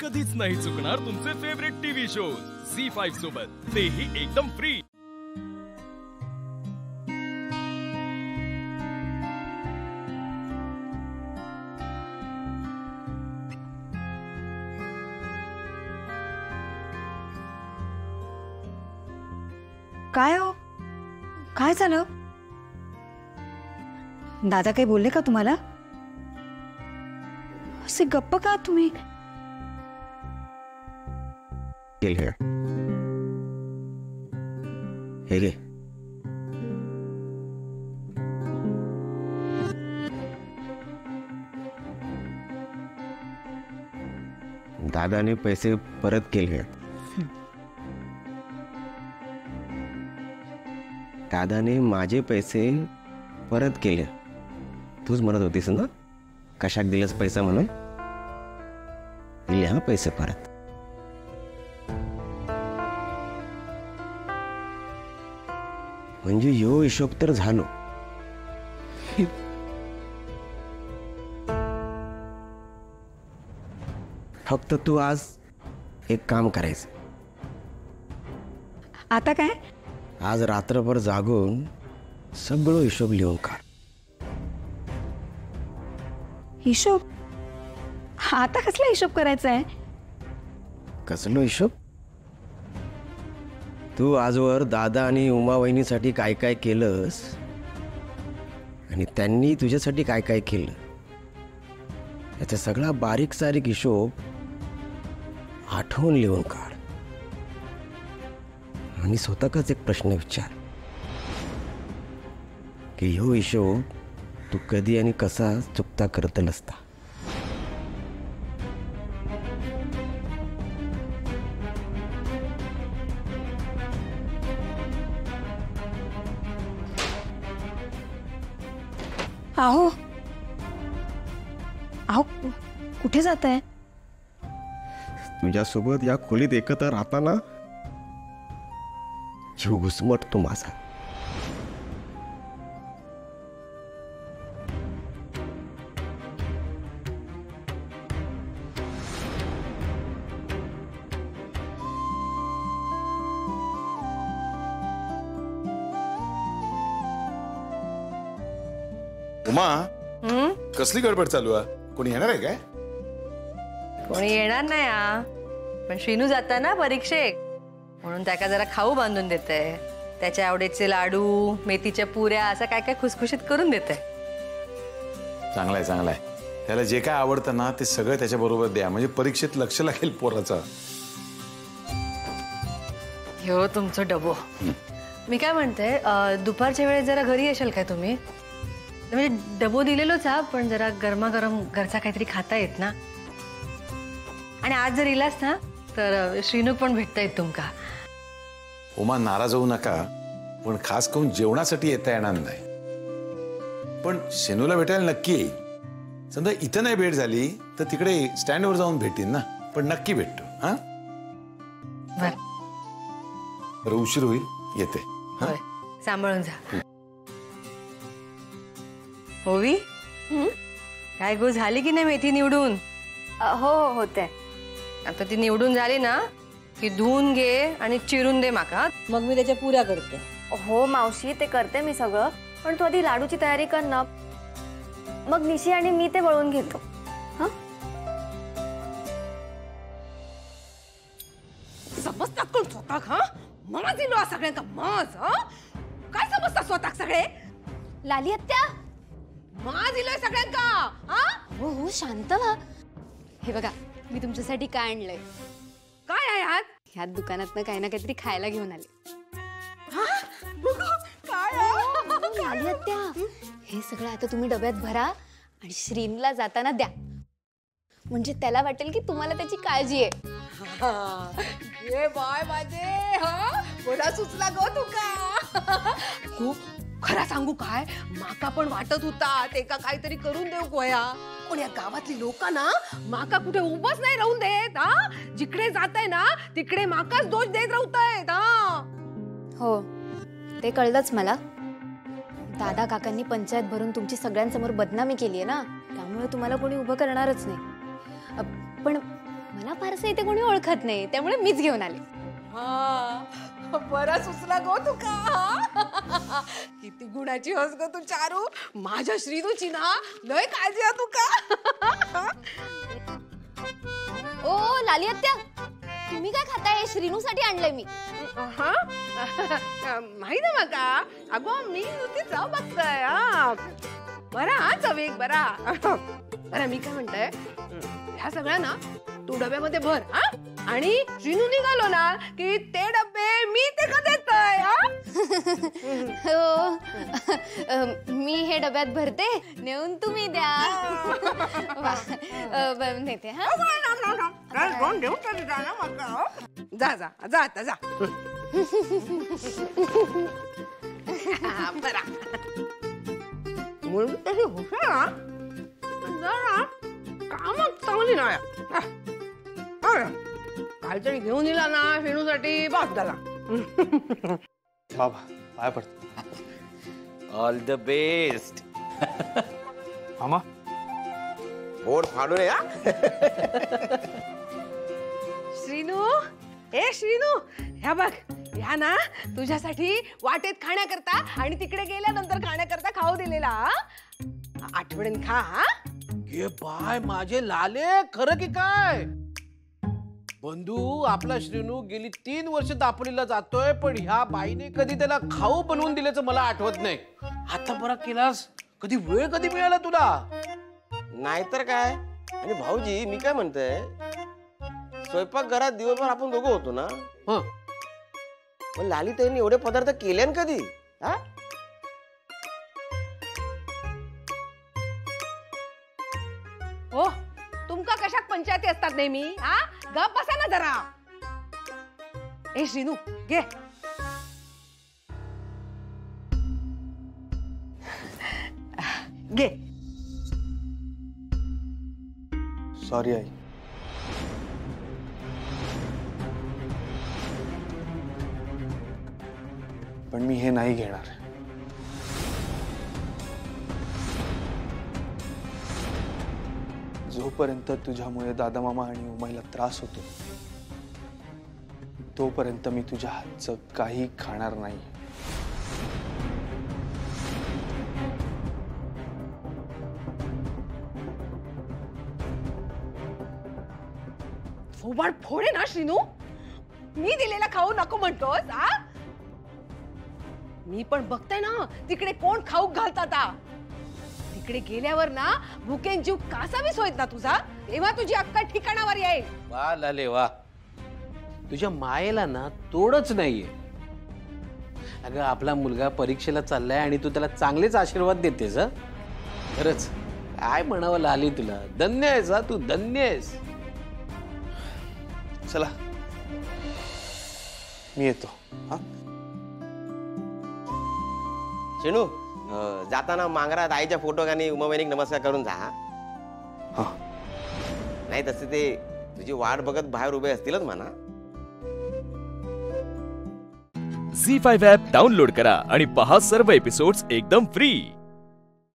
कधीच नाही चुकणार तुमचे फेवरेट टीव्ही शोज झी5 सोबत, तेही एकदम फ्री। काय हो, काय झालं? दादा काही बोलले का तुम्हाला? असे गप्प का तुम्ही? हे घे। दादाने पैसे परत केले। दादाने माझे पैसे परत केले। तूच म्हणत होतीस ना कशाक दिलेस पैसा म्हणून? दिले हा पैसे परत। म्हणजे यो हिशोब तर झालो। फक्त तू आज एक काम करायचं। आता काय? आज रात्रभर जागून सगळं हिशोब लिहून काढ। हिशोब? आता कसला हिशोब करायचा आहे? कसलो हिशोब? तू आजवर दादा आणि उमा वहिनीसाठी काय काय केलंस आणि त्यांनी तुझ्यासाठी काय काय केलं याचा सगळा बारीक सारीक हिशोब आठवून लिहून काढ। आणि स्वतःच एक प्रश्न विचार की ह्यो हिशोब तू कधी आणि कसा चुकता करत नसता। आहो आहो, कुठे जात आहे? तुझ्यासोबत या खोलीत एकत्र राहताना जीव घुसमटतो माझा। उमा, कसली गडबड चालू आहे? कोणी येणार आहे काय? कोणी येणार नाही आ, पण श्रीनू जाता ना परीक्षेक म्हणून त्याका जरा खाऊ बांधून देते। त्याच्या आवडीचे लाडू, मेथीच्या पुऱ्या असं काय काय खुसखुशीत करून देते। चांगलाय चांगलाय। त्याला जे काय आवडतं ना ते सगळं त्याच्या बरोबर द्या, म्हणजे परीक्षेत लक्ष लागेल पोराचं। हो तुमचं डबो। मी काय म्हणते, दुपारच्या वेळेस जरा घरी येशाल काय तुम्ही? म्हणजे डबो दिलेलोच हा, पण जरा गरमागरम घरचा काहीतरी खाता येत ना। आणि आज जर इलास ना तर श्रीनू पण भेटता येत तुमका। उमा नाराज होऊ नका, पण खास करून जेवणासाठी येता येणार नाही। पण शेनूला भेटायला नक्की येईल। समजा इथं नाही भेट झाली तर तिकडे स्टँडवर जाऊन भेटीन ना, पण नक्की भेटतो। हा बरं, उशीर होईल, येते। होय, सांभाळून जा। होवी, काय गो झाली की नाही मेथी निवडून? हो होते। आता ती निवडून झाली ना की धुवून घे आणि चिरून दे माका, मग मी त्याच्या पुऱ्या करते। हो मावशी, ते करते मी सगळं, पण तू आधी लाडूची तयारी कर ना, मग निशी आणि मी ते वळून घेतो। हा, समजतात कोण स्वतः? हा मज दिलो सगळ्यांका मज। काय समजतात स्वतः सगळे? लाली आत्या मज दिलोय सगळ्यांका। हा हो हो, शांत व्हा। हे बघा, मी तुमच्यासाठी काय आणलंय। काय आहे ह्यात? ह्यात दुकानातनं काही ना काहीतरी खायला घेऊन आले। काय आहे? लाली आत्या, हे सगळं आता तुम्ही डब्यात भरा आणि श्रीनला जाताना द्या, म्हणजे त्याला वाटेल की तुम्हाला त्याची काळजी आहे। ये बाय माझे, कोणा सुचला गो तुका? खरा सांगू काय, माका पण वाटत होता ते का काहीतरी करून देऊ गोया, पण या गावातली लोक ना माका कुठे उभंच नाही राहून देत। हा, जिकडे जाताय ना तिकडे माकाच दोष देत राहतायत। हो, ते कळलंच मला। दादा काकांनी पंचायत भरून तुमची सगळ्यांसमोर बदनामी केली आहे ना, त्यामुळे तुम्हाला कोणी उभं करणारच नाही। पण मला फारसं इथे कोणी ओळखत नाही, त्यामुळे मीच घेऊन आले. हा बरा सुचला गो तुका. किती गुणाची हस ग तू चारू. माझ्या श्रीनूची ना लय काळजी आहे तुका. ओ लाली आत्या, तुम्ही काय खाताय? श्रीनूसाठी आणलंय मी. हा माहिती आहे मका. अगो मी नुसती चव बघतोय. बरा हा चवीक बरा. बरं मी काय म्हणताय, ह्या सगळ्या ना तू डब्यामध्ये भर. हा आणि श्रीनू निघालो ना की ते डबे मी ते का देतोय. मी हे डब्यात भरते, नेऊन तुम्ही द्या. नेते. हा जा जा जा आता जा. बरा म्हणून तशी हुशार जरा कामच चांगली नाही. काहीतरी घेऊन दिला ना श्रीनूसाठी बाप झाला. बाबा पाया पडतो. All the best. मामा बोर्ड फाडू नये. श्रीनू, ए श्रीनू, ह्या बघ, ह्या ना तुझ्यासाठी वाटेत खाण्याकरता आणि तिकडे गेल्यानंतर खाण्याकरता खाऊ दिलेला. आठवणीन खा. हा ये बाय माझे लाले, खरं की काय? बंधू, आपला श्रीनू गेली 3 वर्ष दापोलीला जातोय, पण ह्या बाईने कधी त्याला खाऊ बनवून दिल्याचं मला आठवत नाही. आता बरा केलास. कधी वेळ कधी मिळाला तुला? नाहीतर काय. आणि भाऊजी मी काय म्हणतोय, स्वयंपाक घरात दिवसभर आपण दोघं होतो ना. पण लालीताईंनी एवढे पदार्थ केले कधी? हा हो, तुमका कशाक पंचायती असतात नेहमी. हा गप बसा ना जरा. ए श्रीनू घे. घे. Sorry I. पण मी हे नाही घेणार. जोपर्यंत तुझ्यामुळे दादा मामा आणि उमाईला त्रास होतो तोपर्यंत मी तुझ्या हातचं काही खाणार नाही. फोबाड फोडे ना श्रीनू. मी दिलेला खाऊ नको म्हणतोस. मी पण बघताय ना तिकडे कोण खाऊ घालतात. तिकडे गेल्यावर ना भुकेन जीव कासावीस होईत ना तुझा, तेव्हा तुझी अक्का ठिकाणावर येईल. वा लाले वा, तुझ्या मायेला ना तोडच नाहीये. अगं आपला मुलगा परीक्षेला चाललाय आणि तू त्याला चांगलेच आशीर्वाद देतेस. खरंच काय म्हणावं लाली तुला. धन्य आहेस. तू धन्य आहेस. चला मी येतो. हा शेणू, जाताना मांगरात आईच्या फोटो आणि उमाबाईनिक नमस्कार करून जा. हा नाही तसे ते तुझी वाट बघत बाहेर उभे असतीलच म्हणा. झी5 ॲप डाउनलोड करा आणि पहा सर्व एपिसोड्स एकदम फ्री.